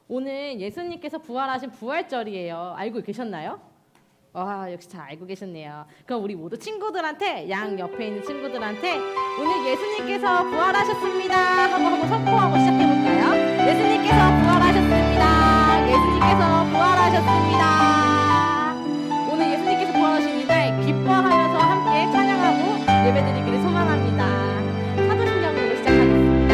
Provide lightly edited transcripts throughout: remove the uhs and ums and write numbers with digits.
오늘 예수님께서 부활하신 부활절이에요. 알고 계셨나요? 와, 역시 잘 알고 계셨네요. 그럼 우리 모두 친구들한테, 양 옆에 있는 친구들한테 오늘 예수님께서 부활하셨습니다 하고 선포하고 시작해볼까요? 예수님께서 부활하셨습니다. 예수님께서 부활하셨습니다. 오늘 예수님께서 부활하신 이날 기뻐하면서 함께 찬양하고 예배드리기를 소망합니다. 사도신경으로 시작하겠습니다.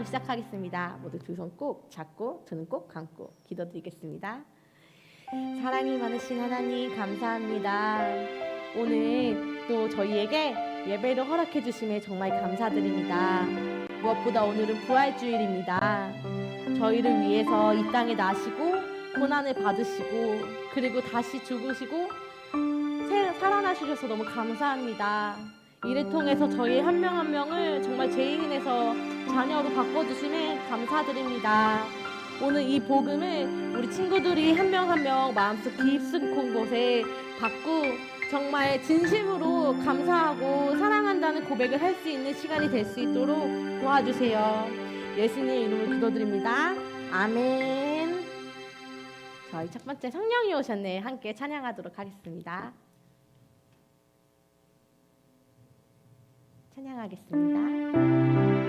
시작하겠습니다. 모두 두 손 꼭 잡고 두 눈 꼭 감고 기도드리겠습니다. 사랑이 많으신 하나님 감사합니다. 오늘 또 저희에게 예배를 허락해 주심에 정말 감사드립니다. 무엇보다 오늘은 부활주일입니다. 저희를 위해서 이 땅에 나시고 고난을 받으시고 그리고 다시 죽으시고 살아나주셔서 너무 감사합니다. 이를 통해서 저희 한 명 한 명을 정말 죄인에서 자녀로 바꿔주심에 감사드립니다. 오늘 이 복음을 우리 친구들이 한 명 한 명 마음속 깊은 곳에 받고 정말 진심으로 감사하고 사랑한다는 고백을 할 수 있는 시간이 될 수 있도록 도와주세요. 예수님 이름으로 기도드립니다. 아멘. 저희 첫 번째 성령이 오셨네. 함께 찬양하도록 하겠습니다. 찬양하겠습니다.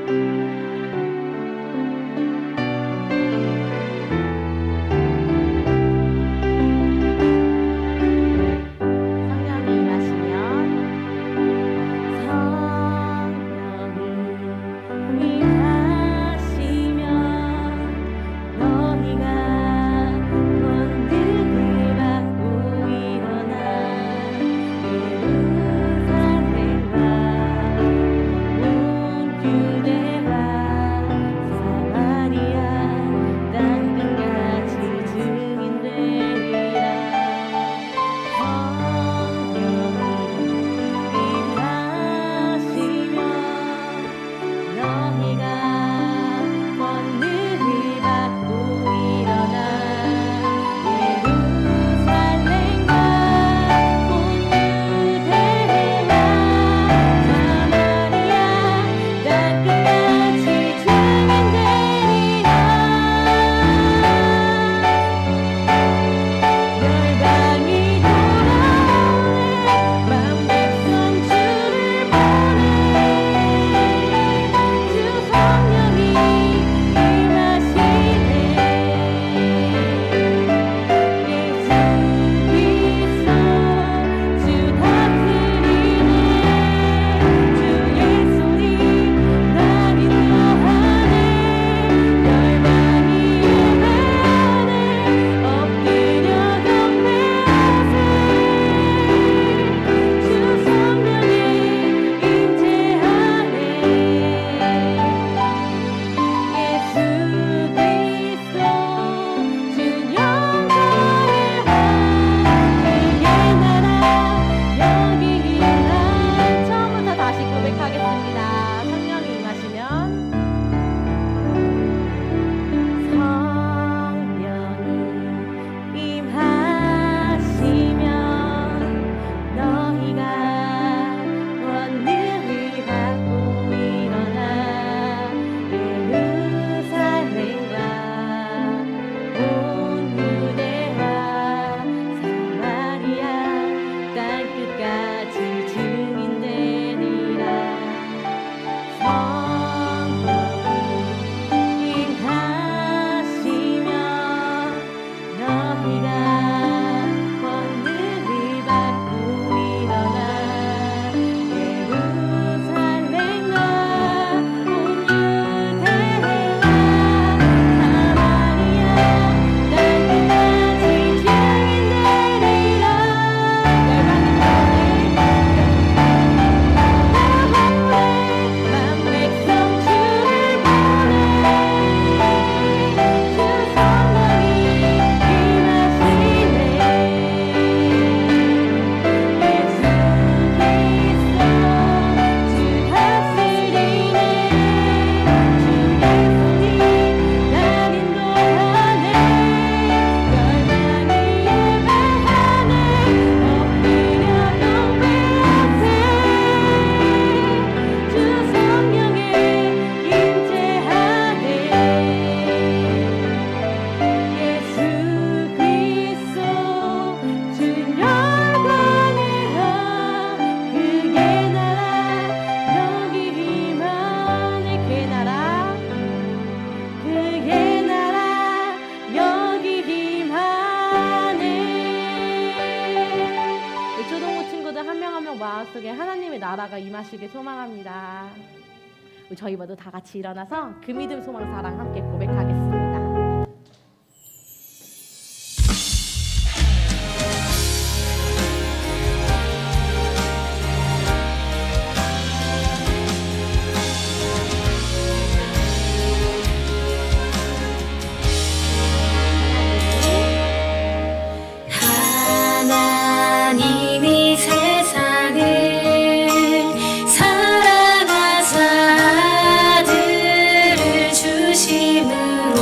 you 속에 하나님의 나라가 임하시길 소망합니다. 우리 저희 모두 다 같이 일어나서 그 믿음, 소망, 사랑 함께 고백하겠습니다. 하나님이 세상을 사랑하사 아들을 주심으로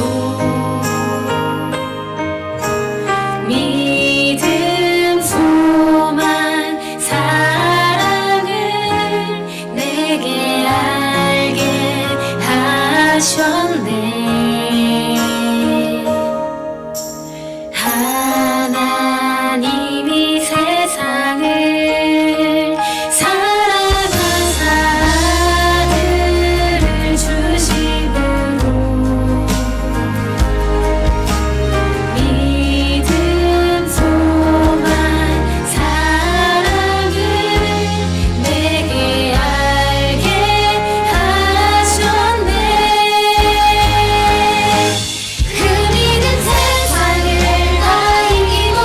믿음, 소망, 사랑을 내게 알게 하셨네. 하나님이 세상을 사랑하사 아들을 주심으로 믿음, 소망, 사랑을 내게 알게 하셨네. 그 믿음 세상을 다 이기고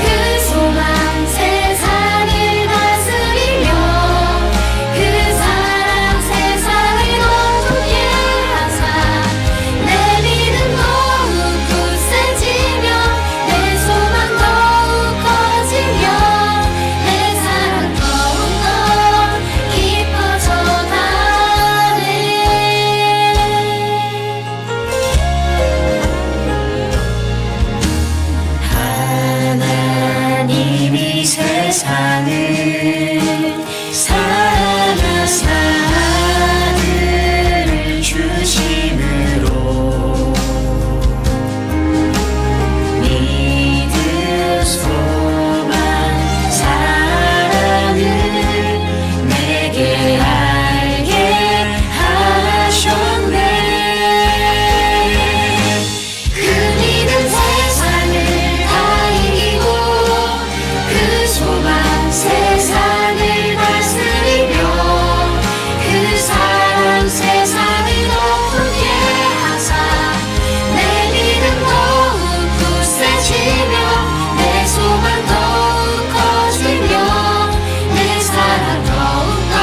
그 소망 세상을 다스리며 그 사랑 세상을 어둡게 하사 내 믿음 더욱 굳세지며 내 소망 더욱 커지며 내 사랑 더욱더 깊어져가네. 하나님이 세상을 사랑하사 아들을 주심으로 믿음, 소망, 사랑을 내게 알게 하셨네. 그 믿음 세상을 다 이기고 그 소망 세상을 다스리며 그 사랑 세상을 어둡게 하사 내 믿음 더욱 굳세지며 내 소망 더욱 커지며 내 사랑 더욱더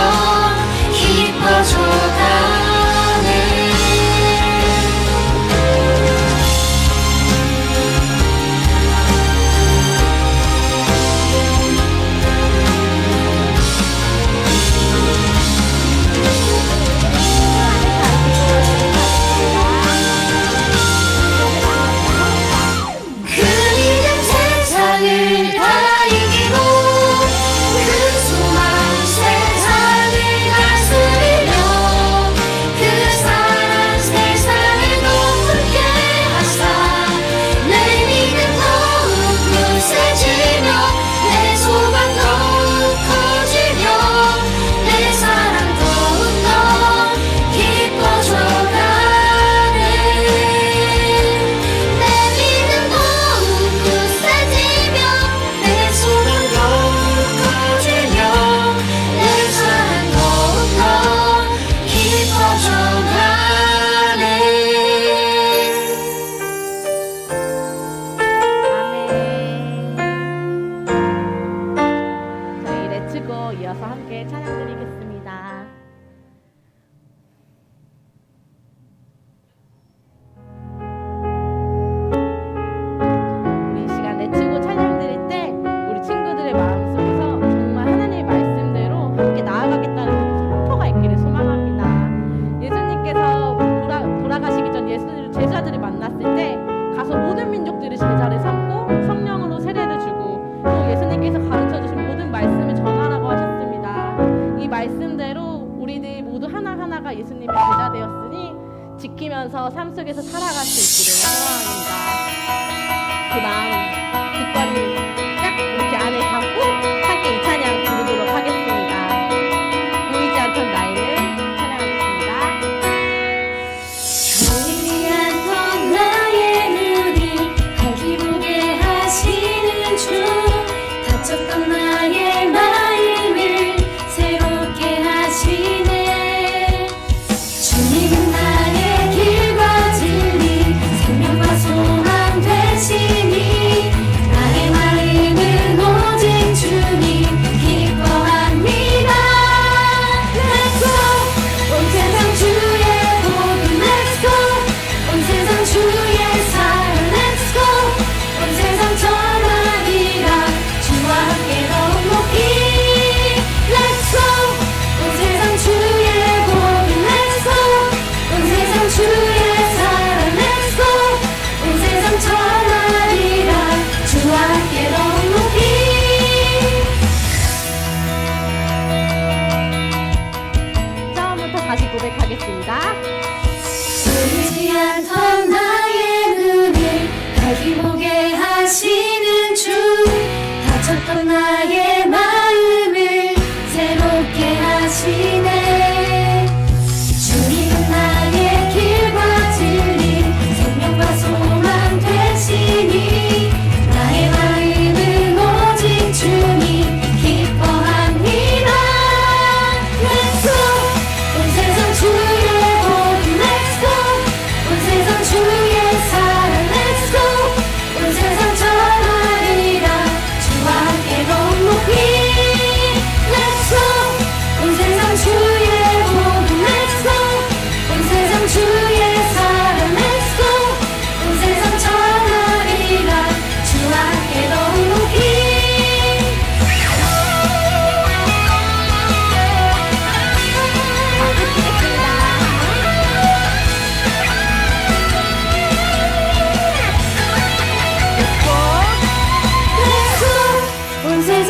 깊어져가네. 그 믿음 세상을 다 이기고 그 소망 세상을 다스리며 그 사랑 세상을 높게 하사 내 믿음 더욱 굳세지며 내 소망 더욱 커지며 내 사랑 더욱더 깊어져가네. 내 믿음 더욱 굳세지며 내 소망 더욱 커지며 내 사랑 더욱더 깊어져가네. 아멘. 저희 레츠고 이어서 함께 찬양 드리겠습니다. 우리 이 시간 레츠고 찬양 드릴 때 우리 친구들의 마음속에서 정말 하나님의 말씀대로 함께 나아가겠다는 선포가 있기를 소망합니다. 예수님께서 돌아가시기 전 제자들을 만났을 때 가서 모든 민족들을 제자를 삼고 성령으로 세례를 주고 또 예수님께서 가르쳐 주신 모든 말씀을 전하라고 하셨습니다. 이 말씀대로 우리들 모두 하나하나가 예수님의 제자 되었으니 지키면서 삶 속에서 살아갈 수 있기를 소망합니다. 그 마음 굳건히 딱 이렇게 안에 담고 함께 이 찬양 부르도록 하겠습니다. 보이지 않던 나이는 찬양하겠습니다. 보이지 않던 나의 눈이 밝히 보게 하시는 주, 다쳤던 나의 마음을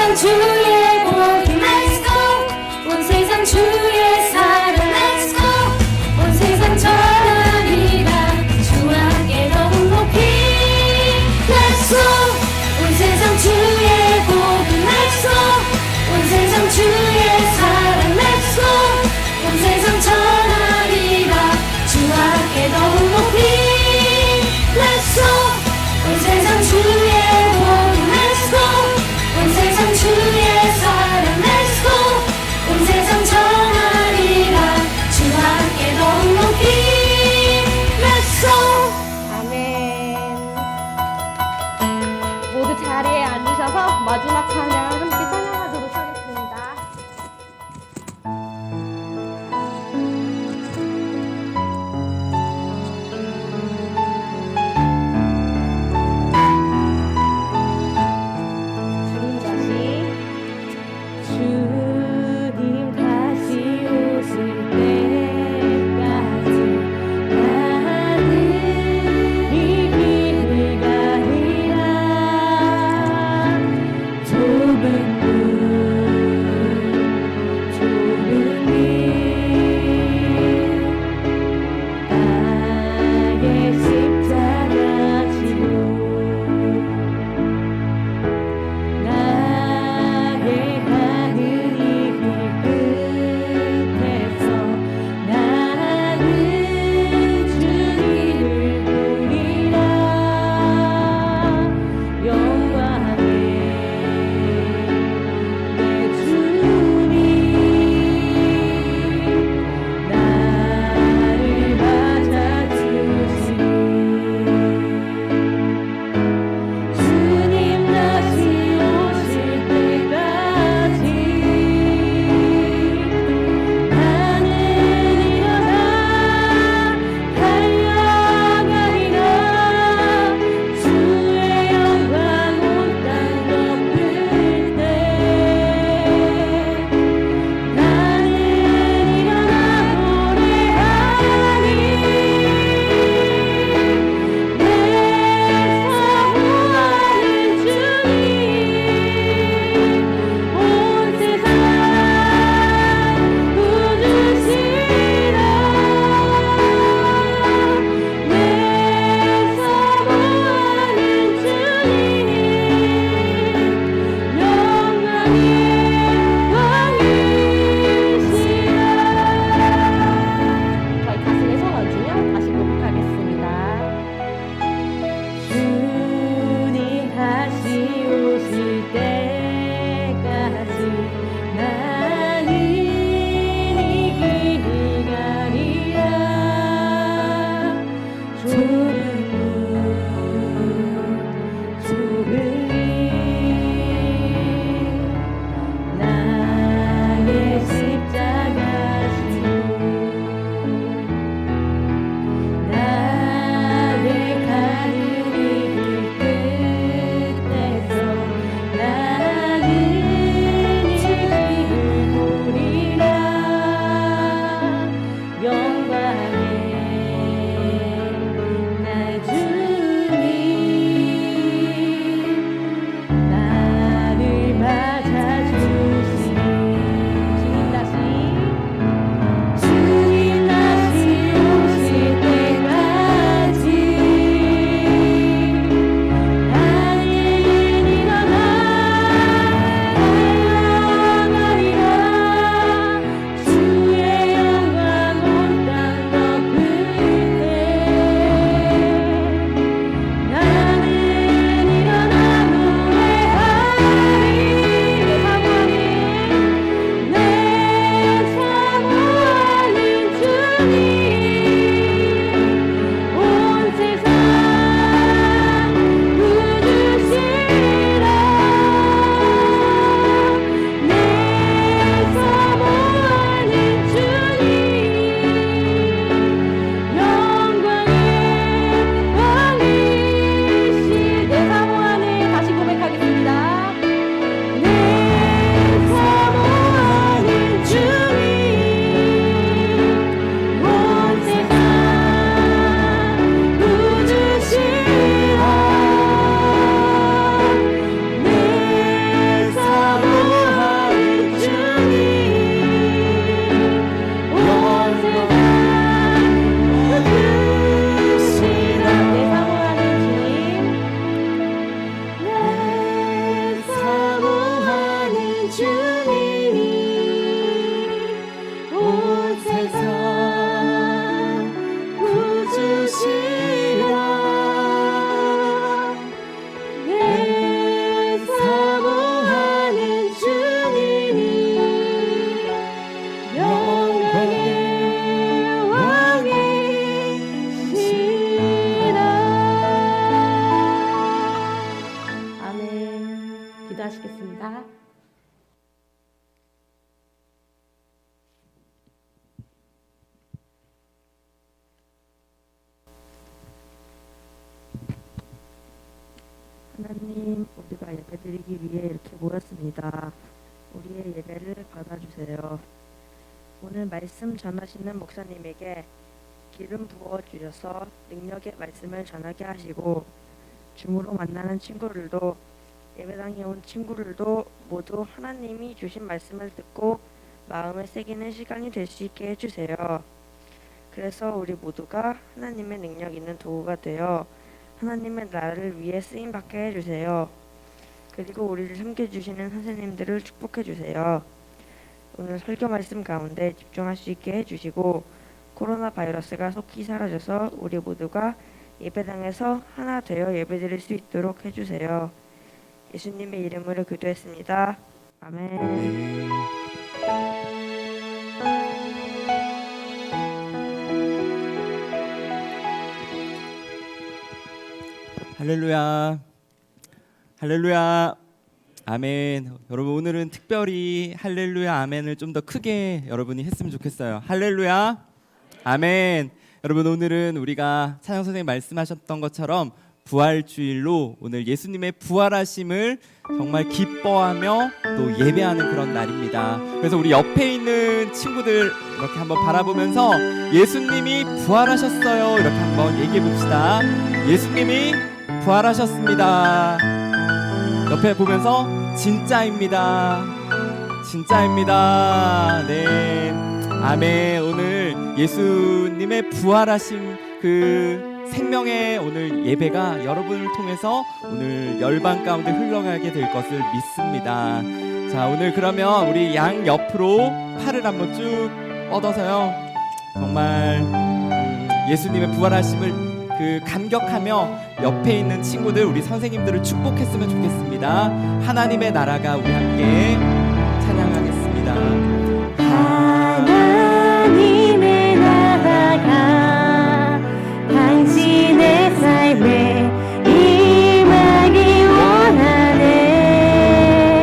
세상 주의 복음 Let's go 온 세상 주의 사랑 Let's go 온 세상 전하리라 주와 함께 더욱 높이 Let's go 온 세상 주의 복음 Let's go 온 세상 주의 사랑 Let's go 온 세상 전하리라 주와 함께 더욱 높이 Let's go 온 세상 주의 복음 Let's go 온 세상 주의 사랑 Let's go 온 세상 전하리라 주와 함께 더욱 높이 Let's go 아멘. 모두 자리에 앉으셔서 마지막 찬양 함께 찬양하도록 하겠습니다. 주님 다시 오실 때까지 나는 이 길을 가리라. 좁은 기도하시겠습니다. 하나님, 우리가 예배드리기 위해 이렇게 모였습니다. 우리의 예배를 받아주세요. 오늘 말씀 전하시는 목사님에게 기름 부어 주셔서 능력의 말씀을 전하게 하시고, 줌으로 만나는 친구들도, 예배당에 온 친구들도 모두 하나님이 주신 말씀을 듣고 마음을 새기는 시간이 될 수 있게 해주세요. 그래서 우리 모두가 하나님의 능력 있는 도구가 되어 하나님의 나라를 위해 쓰임 받게 해주세요. 그리고 우리를 섬겨주시는 선생님들을 축복해 주세요. 오늘 설교 말씀 가운데 집중할 수 있게 해주시고, 코로나 바이러스가 속히 사라져서 우리 모두가 예배당에서 하나 되어 예배드릴 수 있도록 해주세요. 예수님의 이름으로 기도했습니다. 아멘. 할렐루야, 할렐루야, 아멘. 여러분, 오늘은 특별히 할렐루야, 아멘을 좀 더 크게 여러분이 했으면 좋겠어요. 할렐루야, 아멘. 여러분, 오늘은 우리가 찬양 선생님 말씀하셨던 것처럼 부활주일로 오늘 예수님의 부활하심을 정말 기뻐하며 또 예배하는 그런 날입니다. 그래서 우리 옆에 있는 친구들 이렇게 한번 바라보면서 예수님이 부활하셨어요, 이렇게 한번 얘기해 봅시다. 예수님이 부활하셨습니다. 옆에 보면서 진짜입니다. 진짜입니다. 네, 아멘. 오늘 예수님의 부활하심 그 생명의 오늘 예배가 여러분을 통해서 오늘 열방 가운데 흘러가게 될 것을 믿습니다. 자, 오늘 그러면 우리 양 옆으로 팔을 한번 쭉 뻗어서요, 정말 예수님의 부활하심을 그 감격하며 옆에 있는 친구들, 우리 선생님들을 축복했으면 좋겠습니다. 하나님의 나라가 우리 함께 찬양하겠습니다. 하나님의 나라가 당신의 삶에 임하기 원하네.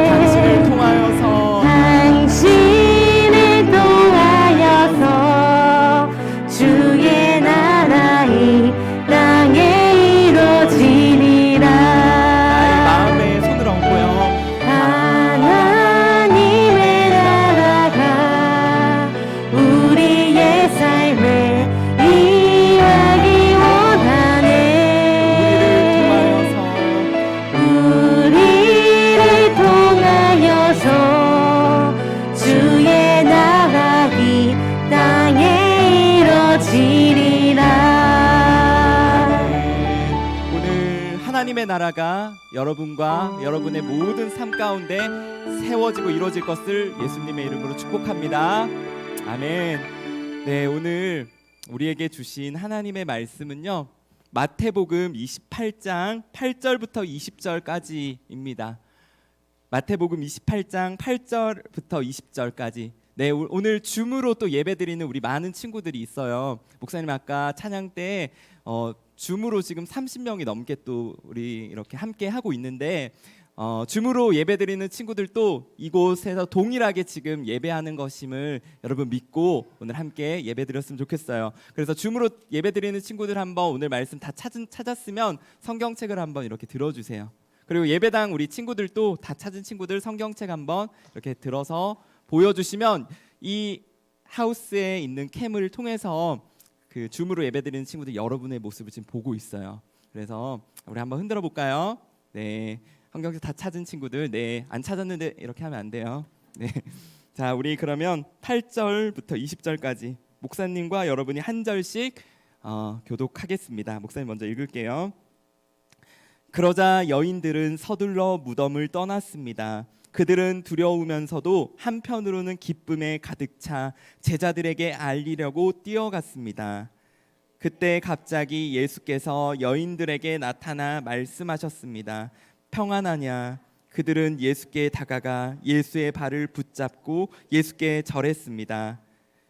당신을 통하여서 당신을 통하여서 주의 나라 이 땅에 이루어지리라. 나의 마음에 손을 얹고요. 하나님의 나라가 우리의 삶에 임하기 원하네. 우리를 통하여서 주의 나라 이 땅에 이루어지리라. 오늘 하나님의 나라가 여러분과 여러분의 모든 삶 가운데 세워지고 이루어질 것을 예수님의 이름으로 축복합니다. 아멘. 네, 오늘 우리에게 주신 하나님의 말씀은요, 마태복음 28장 8절부터 20절까지입니다. 마태복음 28장 8절부터 20절까지. 네, 오늘 줌으로 또 예배드리는 우리 많은 친구들이 있어요. 목사님 아까 찬양 때 줌으로 지금 30명이 넘게 또 우리 이렇게 함께 하고 있는데, 줌으로 예배드리는 친구들도 이곳에서 동일하게 지금 예배하는 것임을 여러분 믿고 오늘 함께 예배드렸으면 좋겠어요. 그래서 줌으로 예배드리는 친구들 한번 오늘 말씀 다 찾았으면 성경책을 한번 이렇게 들어주세요. 그리고 예배당 우리 친구들도 다 찾은 친구들 성경책 한번 이렇게 들어서 보여주시면 이 하우스에 있는 캠을 통해서 그 줌으로 예배드리는 친구들 여러분의 모습을 지금 보고 있어요. 그래서 우리 한번 흔들어 볼까요? 네, 성경책 다 찾은 친구들, 네, 안 찾았는데 이렇게 하면 안 돼요. 네, 자, 우리 그러면 8절부터 20절까지 목사님과 여러분이 한 절씩 교독하겠습니다. 목사님 먼저 읽을게요. 그러자 여인들은 서둘러 무덤을 떠났습니다. 그들은 두려우면서도 한편으로는 기쁨에 가득 차 제자들에게 알리려고 뛰어갔습니다. 그때 갑자기 예수께서 여인들에게 나타나 말씀하셨습니다. 평안하냐? 그들은 예수께 다가가 예수의 발을 붙잡고 예수께 절했습니다.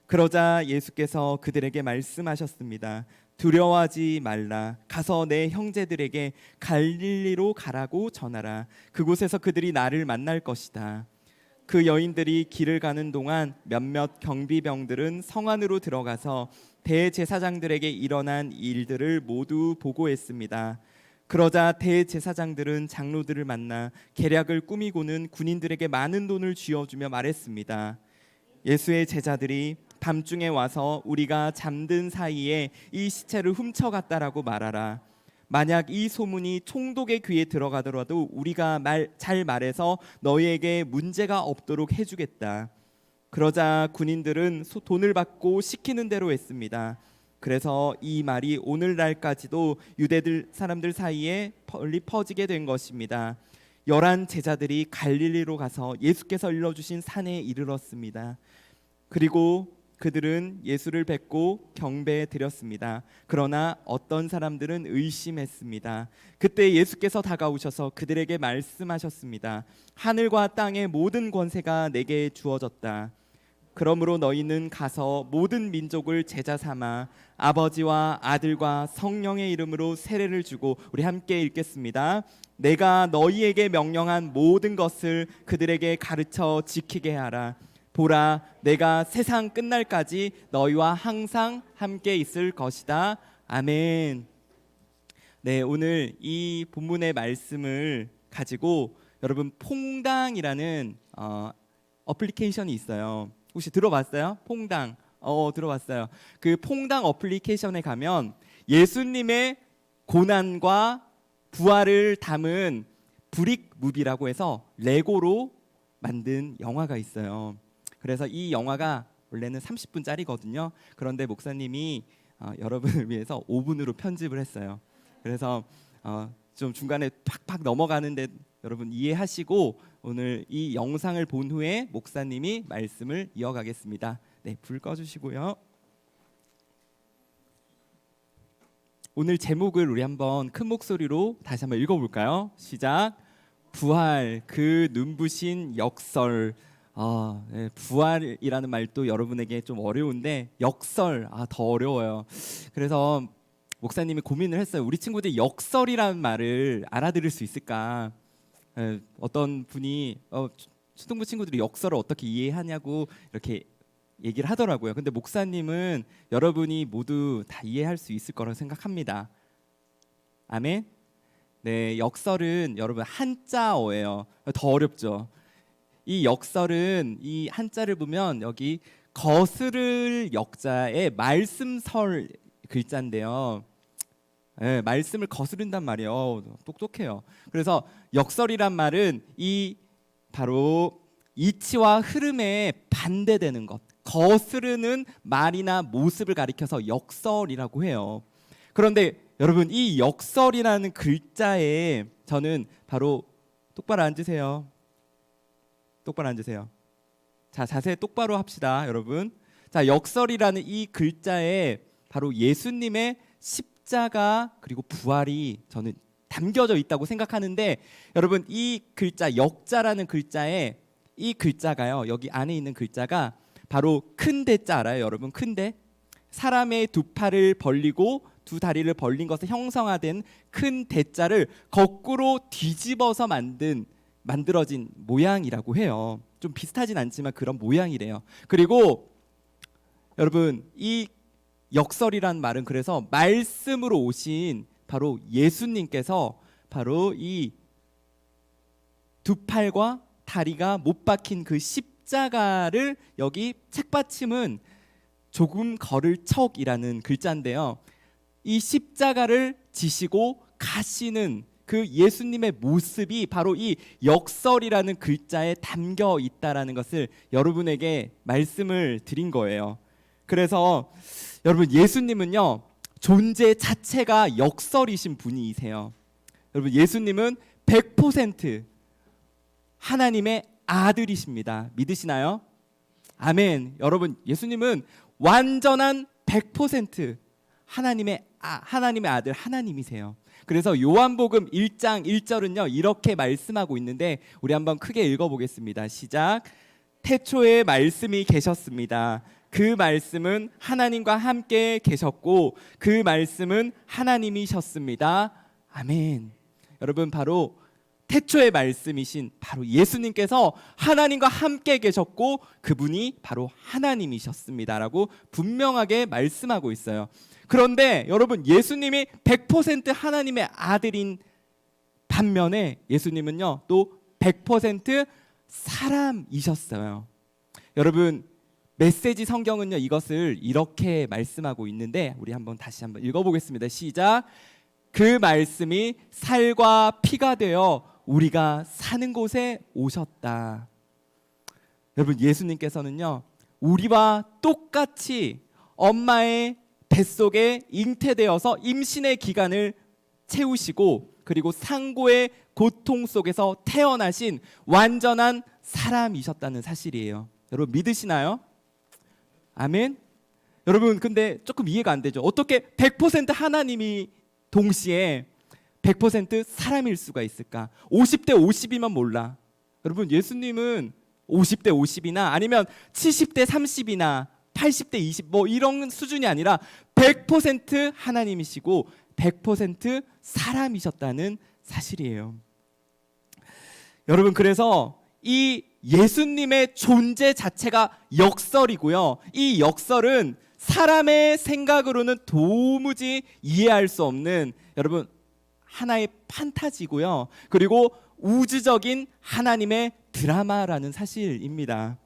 그러자 예수께서 그들에게 말씀하셨습니다. 두려워하지 말라. 가서 내 형제들에게 갈릴리로 가라고 전하라. 그곳에서 그들이 나를 만날 것이다. 그 여인들이 길을 가는 동안 몇몇 경비병들은 성 안으로 들어가서 대제사장들에게 일어난 일들을 모두 보고했습니다. 그러자 대제사장들은 장로들을 만나 계략을 꾸미고는 군인들에게 많은 돈을 쥐어주며 말했습니다. 예수의 제자들이 밤중에 와서 우리가 잠든 사이에 이 시체를 훔쳐갔다라고 말하라. 만약 이 소문이 총독의 귀에 들어가더라도 우리가 잘 말해서 너희에게 문제가 없도록 해주겠다. 그러자 군인들은 돈을 받고 시키는 대로 했습니다. 그래서 이 말이 오늘날까지도 유대들 사람들 사이에 널리 퍼지게 된 것입니다. 11 제자들이 갈릴리로 가서 예수께서 일러주신 산에 이르렀습니다. 그리고 그들은 예수를 뵙고 경배해 드렸습니다. 그러나 어떤 사람들은 의심했습니다. 그때 예수께서 다가오셔서 그들에게 말씀하셨습니다. 하늘과 땅의 모든 권세가 내게 주어졌다. 그러므로 너희는 가서 모든 민족을 제자 삼아 아버지와 아들과 성령의 이름으로 세례를 주고, 우리 함께 읽겠습니다. 내가 너희에게 명령한 모든 것을 그들에게 가르쳐 지키게 하라. 보라, 내가 세상 끝날까지 너희와 항상 함께 있을 것이다. 아멘. 네, 오늘 이 본문의 말씀을 가지고 여러분 퐁당이라는 어플리케이션이 있어요. 혹시 들어봤어요? 퐁당. 들어봤어요. 그 퐁당 어플리케이션에 가면 예수님의 고난과 부활을 담은 브릭 무비라고 해서 레고로 만든 영화가 있어요. 그래서 이 영화가 원래는 30분짜리거든요. 그런데 목사님이 여러분을 위해서 5분으로 편집을 했어요. 그래서 좀 중간에 팍팍 넘어가는데 여러분 이해하시고 오늘 이 영상을 본 후에 목사님이 말씀을 이어가겠습니다. 네, 불 꺼주시고요. 오늘 제목을 우리 한번 큰 목소리로 다시 한번 읽어볼까요? 시작. 부활, 그 눈부신 역설. 네, 부활이라는 말도 여러분에게 좀 어려운데 역설 더 어려워요. 그래서 목사님이 고민을 했어요. 우리 친구들이 역설이라는 말을 알아들을 수 있을까? 어떤 분이 초등부 친구들이 역설을 어떻게 이해하냐고 이렇게 얘기를 하더라고요. 근데 목사님은 여러분이 모두 다 이해할 수 있을 거라고 생각합니다. 아멘. 네, 역설은 여러분 한자어예요. 더 어렵죠. 이 역설은 이 한자를 보면 여기 거스를 역자의 말씀설 글자인데요. 네, 말씀을 거스른단 말이에요. 똑똑해요. 그래서 역설이란 말은 이 바로 이치와 흐름에 반대되는 것, 거스르는 말이나 모습을 가리켜서 역설이라고 해요. 그런데 여러분 이 역설이라는 글자에 저는 바로 똑바로 앉으세요. 똑바로 앉으세요. 자, 자세 똑바로 합시다, 여러분. 자, 역설이라는 이 글자에 바로 예수님의 십자가 그리고 부활이 저는 담겨져 있다고 생각하는데, 여러분 이 글자 역자라는 글자에 이 글자가요, 여기 안에 있는 글자가 바로 큰 대자 알아요, 여러분? 큰 대. 사람의 두 팔을 벌리고 두 다리를 벌린 것에 형성화된 큰 대자를 거꾸로 뒤집어서 만들어진 모양이라고 해요. 좀 비슷하진 않지만 그런 모양이래요. 그리고 여러분 이 역설이란 말은 그래서 말씀으로 오신 바로 예수님께서 바로 이 두 팔과 다리가 못 박힌 그 십자가를, 여기 책받침은 조금 걸을 척이라는 글자인데요. 이 십자가를 지시고 가시는 그 예수님의 모습이 바로 이 역설이라는 글자에 담겨 있다라는 것을 여러분에게 말씀을 드린 거예요. 그래서 여러분 예수님은요, 존재 자체가 역설이신 분이세요. 여러분 예수님은 100% 하나님의 아들이십니다. 믿으시나요? 아멘. 여러분 예수님은 완전한 100% 하나님의 아들, 하나님이세요. 그래서 요한복음 1장 1절은요 이렇게 말씀하고 있는데, 우리 한번 크게 읽어보겠습니다. 시작. 태초에 말씀이 계셨습니다. 그 말씀은 하나님과 함께 계셨고 그 말씀은 하나님이셨습니다. 아멘. 여러분, 바로 태초의 말씀이신 바로 예수님께서 하나님과 함께 계셨고 그분이 바로 하나님이셨습니다라고 분명하게 말씀하고 있어요. 그런데 여러분, 예수님이 100% 하나님의 아들인 반면에 예수님은요 또 100% 사람이셨어요. 여러분, 메시지 성경은요 이것을 이렇게 말씀하고 있는데 우리 다시 한번 읽어보겠습니다. 시작. 그 말씀이 살과 피가 되어 우리가 사는 곳에 오셨다. 여러분, 예수님께서는요 우리와 똑같이 엄마의 뱃속에 잉태되어서 임신의 기간을 채우시고 그리고 상고의 고통 속에서 태어나신 완전한 사람이셨다는 사실이에요. 여러분, 믿으시나요? 아멘. 여러분, 근데 조금 이해가 안 되죠. 어떻게 100% 하나님이 동시에 100% 사람일 수가 있을까? 50대 50이면 몰라. 여러분, 예수님은 50대 50이나 아니면 70대 30이나 80대 20 뭐 이런 수준이 아니라 100% 하나님이시고 100% 사람이셨다는 사실이에요. 여러분, 그래서 이 예수님의 존재 자체가 역설이고요. 이 역설은 사람의 생각으로는 도무지 이해할 수 없는 여러분 하나의 판타지고요. 그리고 우주적인 하나님의 드라마라는 사실입니다.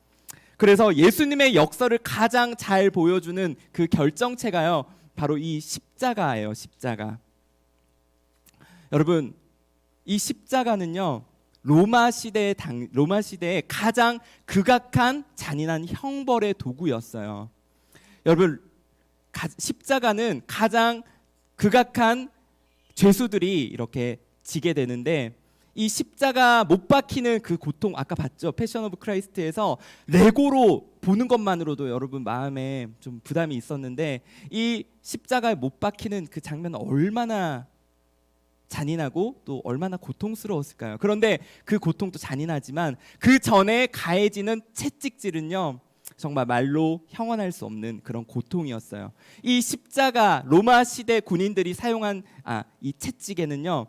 그래서 예수님의 역설을 가장 잘 보여주는 그 결정체가요 바로 이 십자가예요. 십자가. 여러분, 이 십자가는요 로마 시대의 가장 극악한 잔인한 형벌의 도구였어요. 여러분, 십자가는 가장 극악한 죄수들이 이렇게 지게 되는데 이 십자가 못 박히는 그 고통, 아까 봤죠? 패션 오브 크라이스트에서 레고로 보는 것만으로도 여러분 마음에 좀 부담이 있었는데 이 십자가에 못 박히는 그 장면은 얼마나 잔인하고 또 얼마나 고통스러웠을까요? 그런데 그 고통도 잔인하지만 그 전에 가해지는 채찍질은요 정말 말로 형언할 수 없는 그런 고통이었어요. 이 십자가, 로마 시대 군인들이 사용한 이 채찍에는요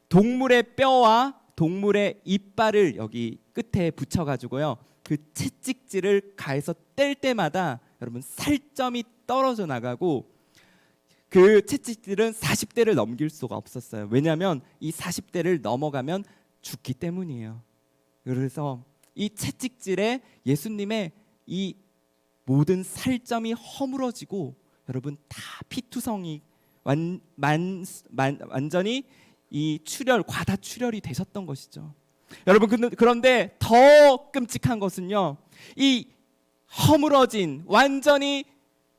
동물의 뼈와 동물의 이빨을 여기 끝에 붙여가지고요 그 채찍질을 가해서 뗄 때마다 여러분 살점이 떨어져 나가고 그 채찍질은 40대를 넘길 수가 없었어요. 왜냐하면 이 40대를 넘어가면 죽기 때문이에요. 그래서 이 채찍질에 예수님의 이 모든 살점이 허물어지고 여러분 다 피투성이 완전히 이 과다 출혈이 되셨던 것이죠. 여러분, 그런데 더 끔찍한 것은요 이 허물어진 완전히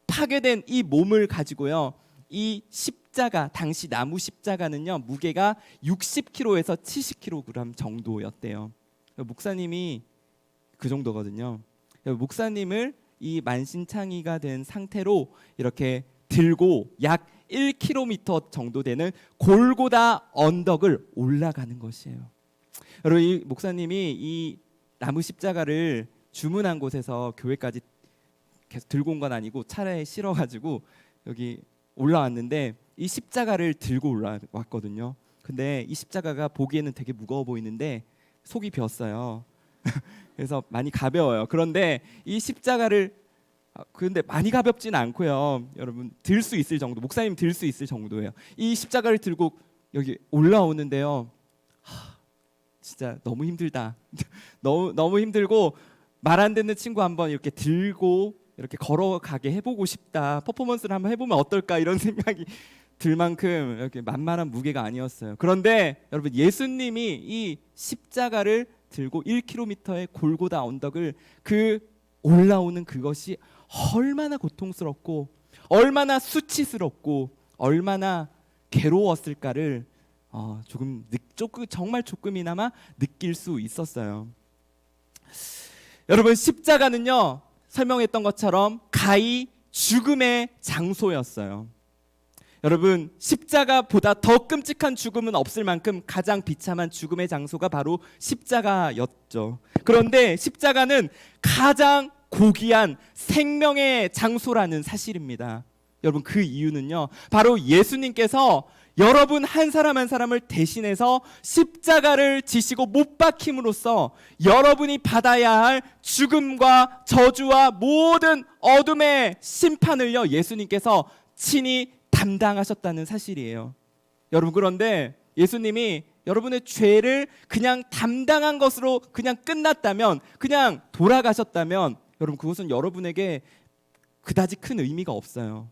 파괴된 이 몸을 가지고요 이 십자가, 당시 나무 십자가는요 무게가 60kg에서 70kg 정도였대요. 목사님이 그 정도거든요. 목사님을 이 만신창이가 된 상태로 이렇게 들고 약 1km 정도 되는 골고다 언덕을 올라가는 것이에요. 여러분, 이 목사님이 이 나무 십자가를 주문한 곳에서 교회까지 계속 들고 온 건 아니고 차에 실어가지고 여기 올라왔는데 이 십자가를 들고 올라왔거든요. 근데 이 십자가가 보기에는 되게 무거워 보이는데 속이 비었어요. 그래서 많이 가벼워요. 그런데 이 십자가를 근데 많이 가볍지는 않고요. 여러분, 들 수 있을 정도, 목사님 들 수 있을 정도예요. 이 십자가를 들고 여기 올라오는데요. 진짜 너무 힘들다. 너무 힘들고 말 안 듣는 친구 한번 이렇게 들고 이렇게 걸어가게 해보고 싶다. 퍼포먼스를 한번 해보면 어떨까 이런 생각이 들 만큼 이렇게 만만한 무게가 아니었어요. 그런데 여러분, 예수님이 이 십자가를 들고 1km의 골고다 언덕을 그 올라오는 그것이 얼마나 고통스럽고 얼마나 수치스럽고 얼마나 괴로웠을까를 정말 조금이나마 느낄 수 있었어요. 여러분, 십자가는요 설명했던 것처럼 가히 죽음의 장소였어요. 여러분, 십자가보다 더 끔찍한 죽음은 없을 만큼 가장 비참한 죽음의 장소가 바로 십자가였죠. 그런데 십자가는 가장 고귀한 생명의 장소라는 사실입니다. 여러분, 그 이유는요, 바로 예수님께서 여러분 한 사람 한 사람을 대신해서 십자가를 지시고 못 박힘으로써 여러분이 받아야 할 죽음과 저주와 모든 어둠의 심판을요, 예수님께서 친히 담당하셨다는 사실이에요. 여러분, 그런데 예수님이 여러분의 죄를 그냥 담당한 것으로 그냥 끝났다면, 그냥 돌아가셨다면, 여러분, 그것은 여러분에게 그다지 큰 의미가 없어요.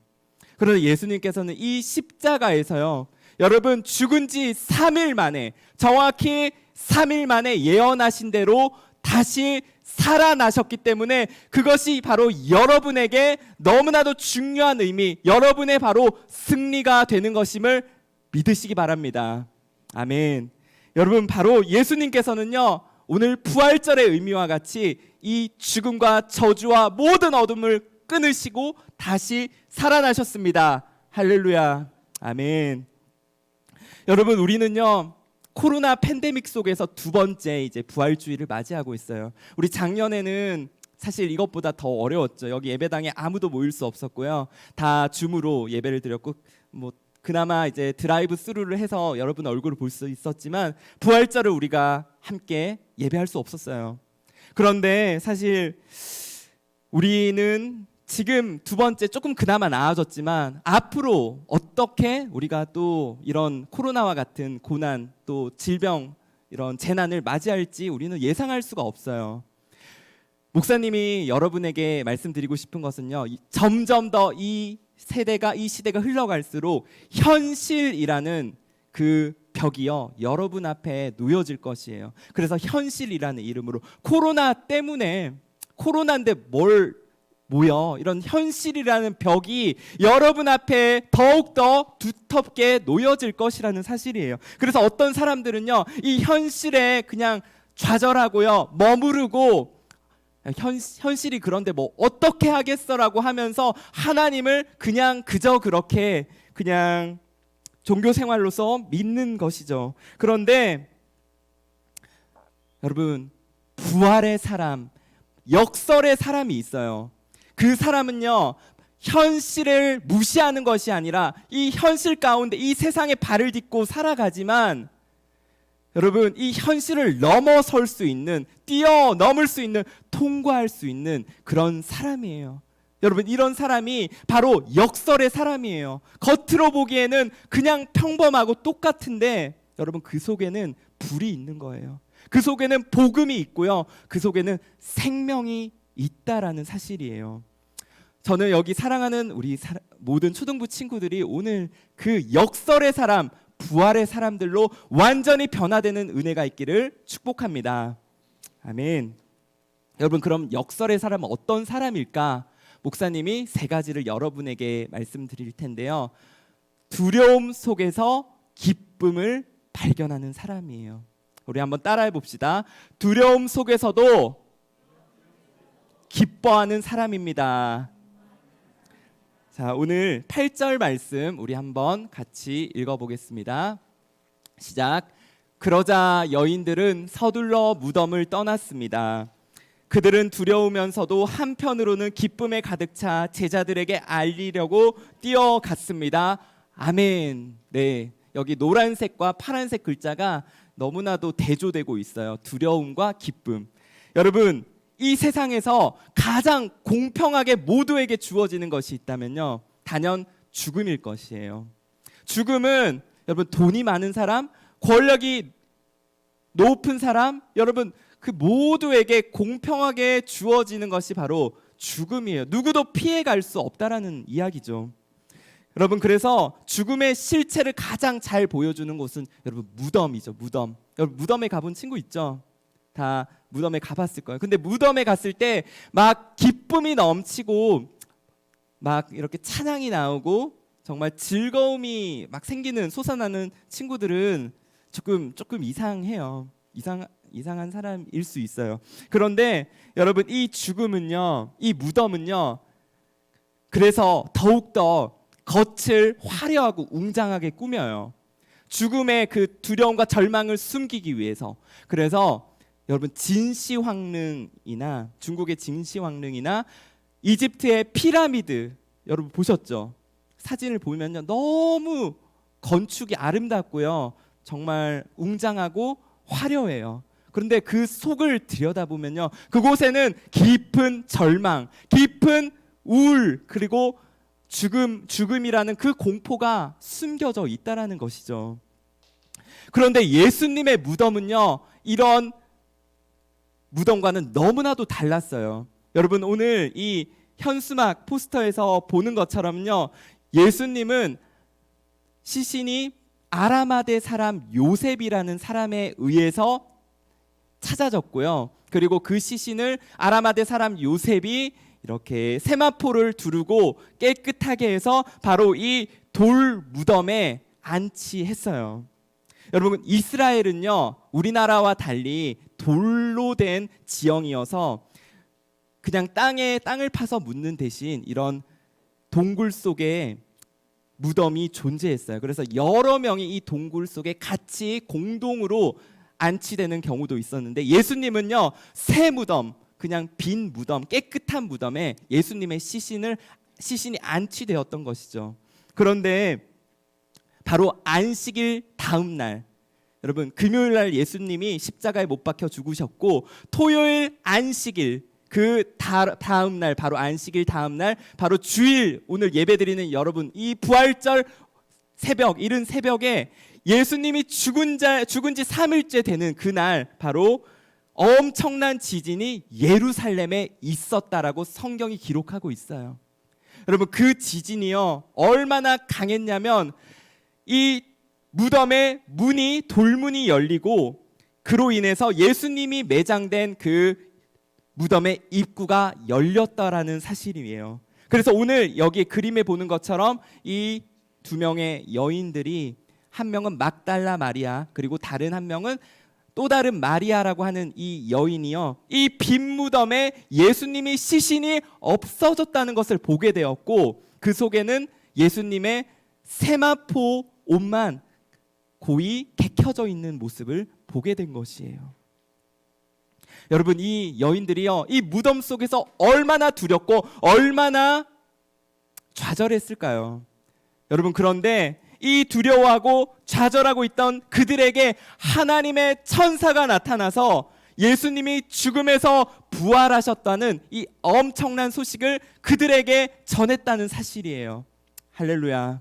그런데 예수님께서는 이 십자가에서요, 여러분 죽은 지 3일 만에, 정확히 3일 만에 예언하신 대로 다시 살아나셨기 때문에 그것이 바로 여러분에게 너무나도 중요한 의미, 여러분의 바로 승리가 되는 것임을 믿으시기 바랍니다. 아멘. 여러분, 바로 예수님께서는요, 오늘 부활절의 의미와 같이 이 죽음과 저주와 모든 어둠을 끊으시고 다시 살아나셨습니다. 할렐루야. 아멘. 여러분, 우리는요, 코로나 팬데믹 속에서 두 번째 이제 부활주의를 맞이하고 있어요. 우리 작년에는 사실 이것보다 더 어려웠죠. 여기 예배당에 아무도 모일 수 없었고요. 다 줌으로 예배를 드렸고, 뭐 그나마 이제 드라이브 스루를 해서 여러분 얼굴을 볼 수 있었지만 부활절을 우리가 함께 예배할 수 없었어요. 그런데 사실 우리는 지금 두 번째 조금 그나마 나아졌지만 앞으로 어떻게 우리가 또 이런 코로나와 같은 고난, 또 질병, 이런 재난을 맞이할지 우리는 예상할 수가 없어요. 목사님이 여러분에게 말씀드리고 싶은 것은요, 점점 더 이 시대가 흘러갈수록 현실이라는 그 벽이요, 여러분 앞에 놓여질 것이에요. 그래서 현실이라는 이름으로 코로나 때문에, 코로나인데 뭐여, 이런 현실이라는 벽이 여러분 앞에 더욱더 두텁게 놓여질 것이라는 사실이에요. 그래서 어떤 사람들은요, 이 현실에 그냥 좌절하고요, 머무르고, 현실이 그런데 뭐 어떻게 하겠어라고 하면서 하나님을 그냥 그저 그렇게 그냥 종교 생활로서 믿는 것이죠. 그런데 여러분, 부활의 사람, 역설의 사람이 있어요. 그 사람은요, 현실을 무시하는 것이 아니라 이 현실 가운데 이 세상에 발을 딛고 살아가지만, 여러분, 이 현실을 넘어설 수 있는, 뛰어넘을 수 있는, 통과할 수 있는 그런 사람이에요. 여러분, 이런 사람이 바로 역설의 사람이에요. 겉으로 보기에는 그냥 평범하고 똑같은데 여러분, 그 속에는 불이 있는 거예요. 그 속에는 복음이 있고요, 그 속에는 생명이 있다라는 사실이에요. 저는 여기 사랑하는 우리 모든 초등부 친구들이 오늘 그 역설의 사람, 부활의 사람들로 완전히 변화되는 은혜가 있기를 축복합니다. 아멘. 여러분, 그럼 역설의 사람은 어떤 사람일까? 목사님이 세 가지를 여러분에게 말씀드릴 텐데요. 두려움 속에서 기쁨을 발견하는 사람이에요. 우리 한번 따라해 봅시다. 두려움 속에서도 기뻐하는 사람입니다. 자, 오늘 8절 말씀 우리 한번 같이 읽어보겠습니다. 시작. 그러자 여인들은 서둘러 무덤을 떠났습니다. 그들은 두려우면서도 한편으로는 기쁨에 가득 차 제자들에게 알리려고 뛰어갔습니다. 아멘. 네, 여기 노란색과 파란색 글자가 너무나도 대조되고 있어요. 두려움과 기쁨. 여러분, 이 세상에서 가장 공평하게 모두에게 주어지는 것이 있다면요, 단연 죽음일 것이에요. 죽음은 여러분, 돈이 많은 사람, 권력이 높은 사람, 여러분, 그 모두에게 공평하게 주어지는 것이 바로 죽음이에요. 누구도 피해갈 수 없다라는 이야기죠. 여러분, 그래서 죽음의 실체를 가장 잘 보여주는 곳은 여러분 무덤이죠. 무덤. 여러분, 무덤에 가본 친구 있죠? 다 무덤에 가봤을 거예요. 근데 무덤에 갔을 때 막 기쁨이 넘치고 막 이렇게 찬양이 나오고 정말 즐거움이 막 생기는, 솟아나는 친구들은 조금 이상해요. 이상한 사람일 수 있어요. 그런데 여러분, 이 죽음은요, 이 무덤은요, 그래서 더욱더 겉을 화려하고 웅장하게 꾸며요. 죽음의 그 두려움과 절망을 숨기기 위해서. 그래서 여러분 진시황릉이나 중국의 진시황릉이나 이집트의 피라미드 여러분 보셨죠? 사진을 보면요 너무 건축이 아름답고요 정말 웅장하고 화려해요. 그런데 그 속을 들여다보면요 그곳에는 깊은 절망, 깊은 우울 그리고 죽음이라는 그 공포가 숨겨져 있다라는 것이죠. 그런데 예수님의 무덤은요 이런 무덤과는 너무나도 달랐어요. 여러분 오늘 이 현수막 포스터에서 보는 것처럼요 예수님은 시신이 아라마대 사람 요셉이라는 사람에 의해서 찾아졌고요. 그리고 그 시신을 아라마대 사람 요셉이 이렇게 세마포를 두르고 깨끗하게 해서 바로 이 돌 무덤에 안치했어요. 여러분 이스라엘은요 우리나라와 달리 돌로 된 지형이어서 그냥 땅을 파서 묻는 대신 이런 동굴 속에 무덤이 존재했어요. 그래서 여러 명이 이 동굴 속에 같이 공동으로 안치되는 경우도 있었는데 예수님은요 새 무덤, 그냥 빈 무덤, 깨끗한 무덤에 예수님의 시신이 안치되었던 것이죠. 그런데 바로 안식일 다음 날, 여러분 금요일 날 예수님이 십자가에 못 박혀 죽으셨고 토요일 안식일 그 다음 날 바로 안식일 다음 날 바로 주일 오늘 예배드리는 여러분 이 부활절 새벽 이른 새벽에 예수님이 죽은 지 3일째 되는 그날 바로 엄청난 지진이 예루살렘에 있었다라고 성경이 기록하고 있어요. 여러분 그 지진이요 얼마나 강했냐면 이 무덤의 돌문이 열리고 그로 인해서 예수님이 매장된 그 무덤의 입구가 열렸다라는 사실이에요. 그래서 오늘 여기 그림에 보는 것처럼 이 두 명의 여인들이 한 명은 막달라 마리아 그리고 다른 한 명은 또 다른 마리아라고 하는 이 여인이요 이 빈 무덤에 예수님의 시신이 없어졌다는 것을 보게 되었고 그 속에는 예수님의 세마포 옷만 고이 개켜져 있는 모습을 보게 된 것이에요. 여러분 이 여인들이요 이 무덤 속에서 얼마나 두렵고 얼마나 좌절했을까요? 여러분 그런데 이 두려워하고 좌절하고 있던 그들에게 하나님의 천사가 나타나서 예수님이 죽음에서 부활하셨다는 이 엄청난 소식을 그들에게 전했다는 사실이에요. 할렐루야.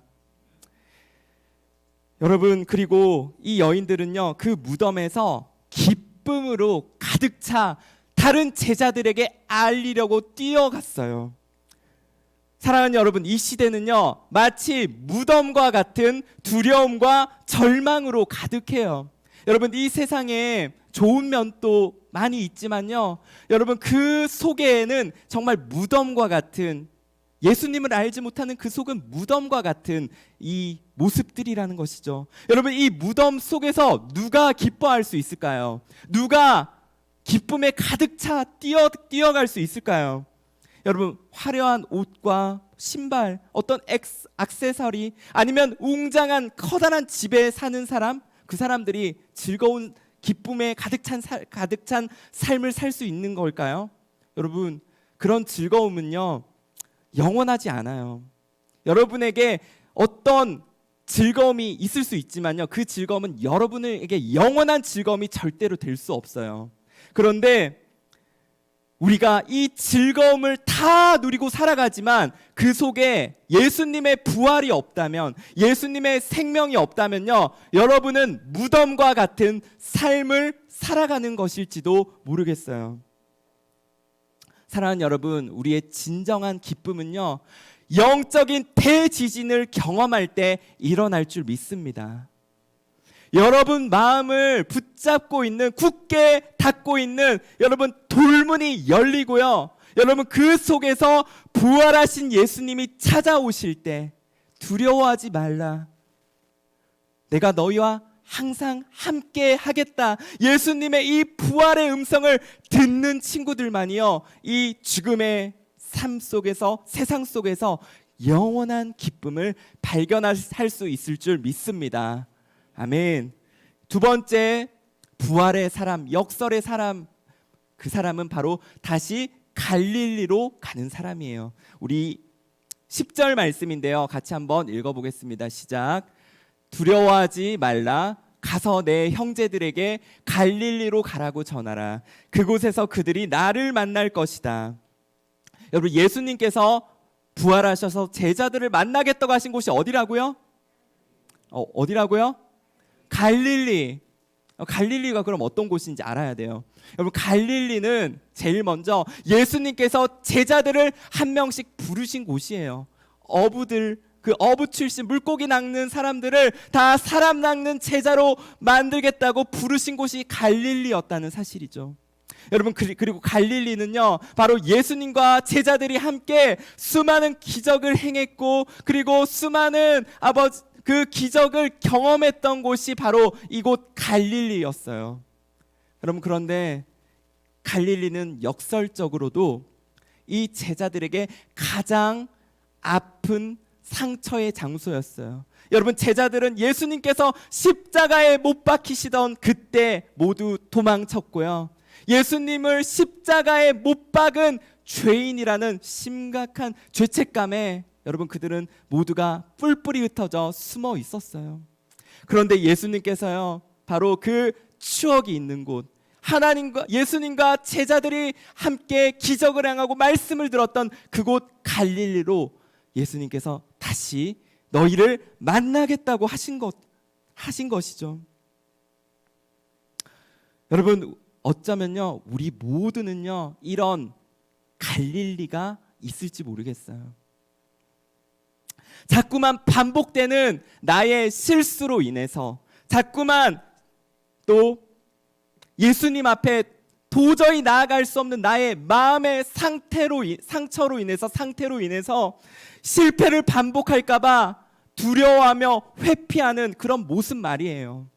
여러분 그리고 이 여인들은요 그 무덤에서 기쁨으로 가득 차 다른 제자들에게 알리려고 뛰어갔어요. 사랑하는 여러분 이 시대는요 마치 무덤과 같은 두려움과 절망으로 가득해요. 여러분 이 세상에 좋은 면도 많이 있지만요 여러분 그 속에는 정말 무덤과 같은 예수님을 알지 못하는 그 속은 무덤과 같은 이 모습들이라는 것이죠. 여러분 이 무덤 속에서 누가 기뻐할 수 있을까요? 누가 기쁨에 가득 차 뛰어갈 수 있을까요? 여러분 화려한 옷과 신발, 어떤 액세서리 아니면 웅장한 커다란 집에 사는 사람 그 사람들이 즐거운 기쁨에 가득 찬 삶을 살 수 있는 걸까요? 여러분 그런 즐거움은요 영원하지 않아요. 여러분에게 어떤 즐거움이 있을 수 있지만요 그 즐거움은 여러분에게 영원한 즐거움이 절대로 될 수 없어요. 그런데 우리가 이 즐거움을 다 누리고 살아가지만 그 속에 예수님의 부활이 없다면 예수님의 생명이 없다면요 여러분은 무덤과 같은 삶을 살아가는 것일지도 모르겠어요. 사랑하는 여러분 우리의 진정한 기쁨은요 영적인 대지진을 경험할 때 일어날 줄 믿습니다. 여러분 마음을 붙잡고 있는 굳게 닫고 있는 여러분 돌문이 열리고요 여러분 그 속에서 부활하신 예수님이 찾아오실 때 두려워하지 말라 내가 너희와 항상 함께 하겠다 예수님의 이 부활의 음성을 듣는 친구들만이요 이 죽음의 삶 속에서 세상 속에서 영원한 기쁨을 발견할 수 있을 줄 믿습니다. 아멘. 두 번째 부활의 사람, 역설의 사람, 그 사람은 바로 다시 갈릴리로 가는 사람이에요. 우리 10절 말씀인데요. 같이 한번 읽어보겠습니다. 시작. 두려워하지 말라. 가서 내 형제들에게 갈릴리로 가라고 전하라. 그곳에서 그들이 나를 만날 것이다. 여러분, 예수님께서 부활하셔서 제자들을 만나겠다고 하신 곳이 어디라고요? 어디라고요? 갈릴리. 갈릴리가 그럼 어떤 곳인지 알아야 돼요. 여러분, 갈릴리는 제일 먼저 예수님께서 제자들을 한 명씩 부르신 곳이에요. 어부들, 그 어부 출신 물고기 낚는 사람들을 다 사람 낚는 제자로 만들겠다고 부르신 곳이 갈릴리였다는 사실이죠. 여러분, 그리고 갈릴리는요, 바로 예수님과 제자들이 함께 수많은 기적을 행했고, 그리고 수많은 그 기적을 경험했던 곳이 바로 이곳 갈릴리였어요. 여러분, 그런데 갈릴리는 역설적으로도 이 제자들에게 가장 아픈 상처의 장소였어요. 여러분, 제자들은 예수님께서 십자가에 못 박히시던 그때 모두 도망쳤고요. 예수님을 십자가에 못 박은 죄인이라는 심각한 죄책감에 여러분, 그들은 모두가 뿔뿔이 흩어져 숨어 있었어요. 그런데 예수님께서요, 바로 그 추억이 있는 곳, 하나님과 예수님과 제자들이 함께 기적을 행하고 말씀을 들었던 그곳 갈릴리로 예수님께서 다시 너희를 만나겠다고 하신 것이죠. 여러분, 어쩌면요, 우리 모두는요, 이런 갈릴리가 있을지 모르겠어요. 자꾸만 반복되는 나의 실수로 인해서, 자꾸만 또 예수님 앞에 도저히 나아갈 수 없는 나의 마음의 상처로 인해서 실패를 반복할까봐 두려워하며 회피하는 그런 모습 말이에요.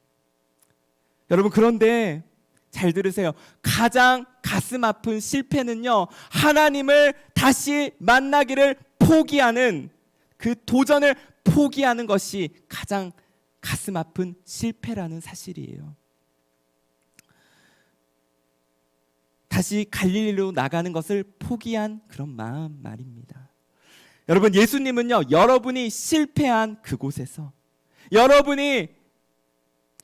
여러분, 그런데 잘 들으세요. 가장 가슴 아픈 실패는요, 하나님을 다시 만나기를 포기하는, 그 도전을 포기하는 것이 가장 가슴 아픈 실패라는 사실이에요. 다시 갈릴리로 나가는 것을 포기한 그런 마음 말입니다. 여러분, 예수님은요, 여러분이 실패한 그곳에서, 여러분이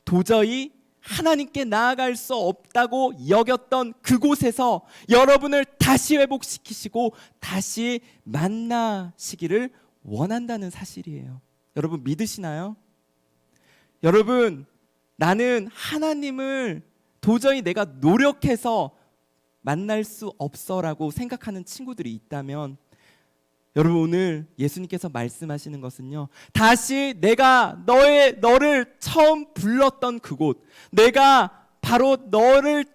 도저히 하나님께 나아갈 수 없다고 여겼던 그곳에서 여러분을 다시 회복시키시고 다시 만나시기를 원한다는 사실이에요. 여러분, 믿으시나요? 여러분, 나는 하나님을 도저히 내가 노력해서 만날 수 없어라고 생각하는 친구들이 있다면, 여러분, 오늘 예수님께서 말씀하시는 것은요, 다시 내가 너를 처음 불렀던 그곳, 내가 바로 너를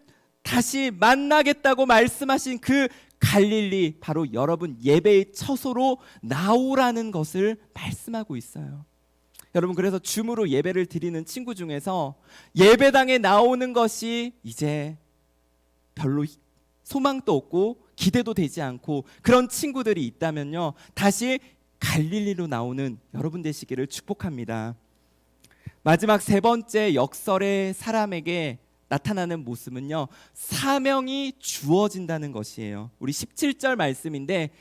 다시 만나겠다고 말씀하신 그 갈릴리, 바로 여러분 예배의 처소로 나오라는 것을 말씀하고 있어요. 여러분, 그래서 줌으로 예배를 드리는 친구 중에서 예배당에 나오는 것이 이제 별로 소망도 없고 기대도 되지 않고 그런 친구들이 있다면요, 다시 갈릴리로 나오는 여러분 되시기를 축복합니다. 마지막 세 번째 역설의 사람에게 나타나는 모습은요, 사명이 주어진다는 것이에요. 우리 17절 말씀인데